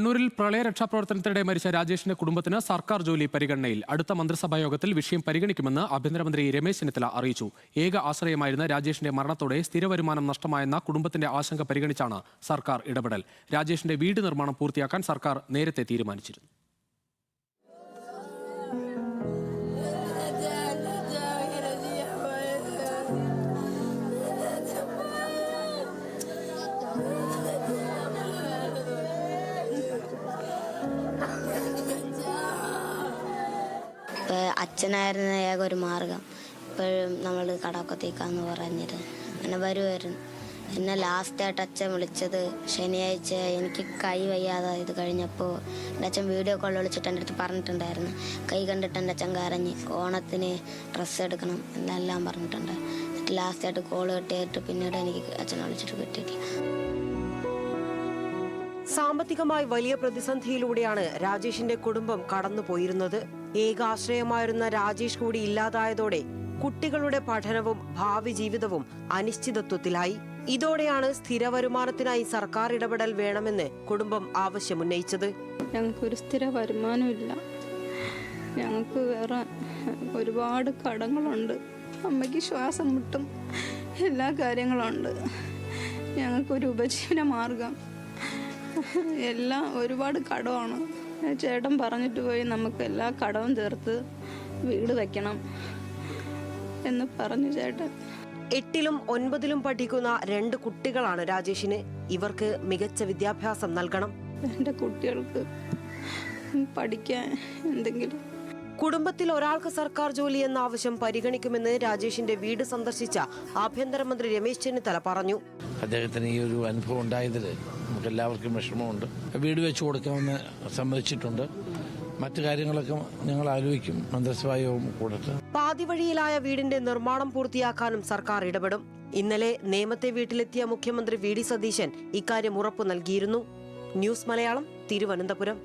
കണ്ണൂരിൽ പ്രളയ രക്ഷാപ്രവർത്തനത്തിനിടെ മരിച്ച രാജേഷിന്റെ കുടുംബത്തിന് സർക്കാർ ജോലി പരിഗണനയിൽ. അടുത്ത മന്ത്രിസഭാ യോഗത്തിൽ വിഷയം പരിഗണിക്കുമെന്ന് ആഭ്യന്തരമന്ത്രി രമേശ് ചെന്നിത്തല അറിയിച്ചു. ഏക ആശ്രയമായിരുന്ന രാജേഷിന്റെ മരണത്തോടെ സ്ഥിരവരുമാനം നഷ്ടമായെന്ന കുടുംബത്തിന്റെ ആശങ്ക പരിഗണിച്ചാണ് സർക്കാർ ഇടപെടൽ. രാജേഷിന്റെ വീട് നിർമ്മാണം പൂർത്തിയാക്കാൻ സർക്കാർ നേരത്തെ തീരുമാനിച്ചിരുന്നു. അച്ഛനായിരുന്ന ഏക ഒരു മാർഗം. ഇപ്പോഴും നമ്മൾ കടക്കത്തേക്കാന്ന് പറഞ്ഞിട്ട് അങ്ങനെ വരുമായിരുന്നു. എന്നെ ലാസ്റ്റായിട്ട് അച്ഛൻ വിളിച്ചത് ശനിയാഴ്ച എനിക്ക് കൈ വയ്യാതെ ഇത് കഴിഞ്ഞപ്പോൾ എൻ്റെ അച്ഛൻ വീഡിയോ കോൾ വിളിച്ചിട്ട് എൻ്റെ അടുത്ത് പറഞ്ഞിട്ടുണ്ടായിരുന്നു. കൈ കണ്ടിട്ട് എൻ്റെ അച്ഛൻ കരഞ്ഞ് ഓണത്തിന് ഡ്രസ്സ് എടുക്കണം എന്നെല്ലാം പറഞ്ഞിട്ടുണ്ട്. എന്നിട്ട് ലാസ്റ്റായിട്ട് കോൾ കിട്ടിയിട്ട് പിന്നീട് എനിക്ക് അച്ഛനെ വിളിച്ചിട്ട് കിട്ടിയിട്ടില്ല. സാമ്പത്തികമായി വലിയ പ്രതിസന്ധിയിലൂടെയാണ് രാജേഷിന്റെ കുടുംബം കടന്നുപോയിരുന്നത്. ഏകാശ്രയമായിരുന്ന രാജേഷ് കൂടി ഇല്ലാതായതോടെ കുട്ടികളുടെ പഠനവും ഭാവി ജീവിതവും അനിശ്ചിതത്വത്തിലായി. ഇതോടെയാണ് സ്ഥിര വരുമാനത്തിനായി സർക്കാർ ഇടപെടൽ വേണമെന്ന് കുടുംബം ആവശ്യമുന്നയിച്ചത്. ഞങ്ങൾക്കൊരു സ്ഥിര വരുമാനമില്ല, ഞങ്ങൾക്ക് വേറെ ഒരുപാട് കടങ്ങളുണ്ട്, അമ്മയ്ക്ക് ശ്വാസം മുട്ടും, എല്ലാ കാര്യങ്ങളുണ്ട്. ഞങ്ങൾക്കൊരു ഉപജീവന മാർഗം എല്ലാം ഒരുപാട് കടമാണ്. ചേട്ടൻ പറഞ്ഞിട്ട് പോയി നമുക്ക് എല്ലാ കടവും തീർത്ത് വീട് വെക്കണം എന്ന് പറഞ്ഞു ചേട്ടൻ. 8ലും 9ലും പഠിക്കുന്ന 2 കുട്ടികളാണ് രാജേഷിന്. ഇവർക്ക് മികച്ച വിദ്യാഭ്യാസം നൽകണം. എൻ്റെ കുട്ടികൾക്ക് പഠിക്കാൻ എന്തെങ്കിലും. കുടുംബത്തിൽ ഒരാൾക്ക് സർക്കാർ ജോലി എന്ന ആവശ്യം പരിഗണിക്കുമെന്ന് രാജേഷിന്റെ വീട് സന്ദർശിച്ച ആഭ്യന്തരമന്ത്രി രമേശ് ചെന്നിത്തല പറഞ്ഞു. അദ്ദേഹത്തിന് ഈ ഒരു അനുഭവം ഉണ്ടായതിൽ നമുക്ക് എല്ലാവർക്കും വിഷമമുണ്ട്. വീട് വെച്ച് കൊടുക്കാമെന്ന് സമ്മതിച്ചിട്ടുണ്ട്. മറ്റു കാര്യങ്ങളൊക്കെ ഞങ്ങൾ ആലോചിക്കും മന്ത്രിസഭാ യോഗം കൂടട്ടെ. പാതിവഴിയിലായ വീടിന്റെ നിർമ്മാണം പൂർത്തിയാക്കാനും സർക്കാർ ഇടപെടും. ഇന്നലെ നേമത്തെ വീട്ടിലെത്തിയ മുഖ്യമന്ത്രി വി ഡി സതീശൻ ഇക്കാര്യം ഉറപ്പു നൽകിയിരുന്നു. ന്യൂസ് മലയാളം, തിരുവനന്തപുരം.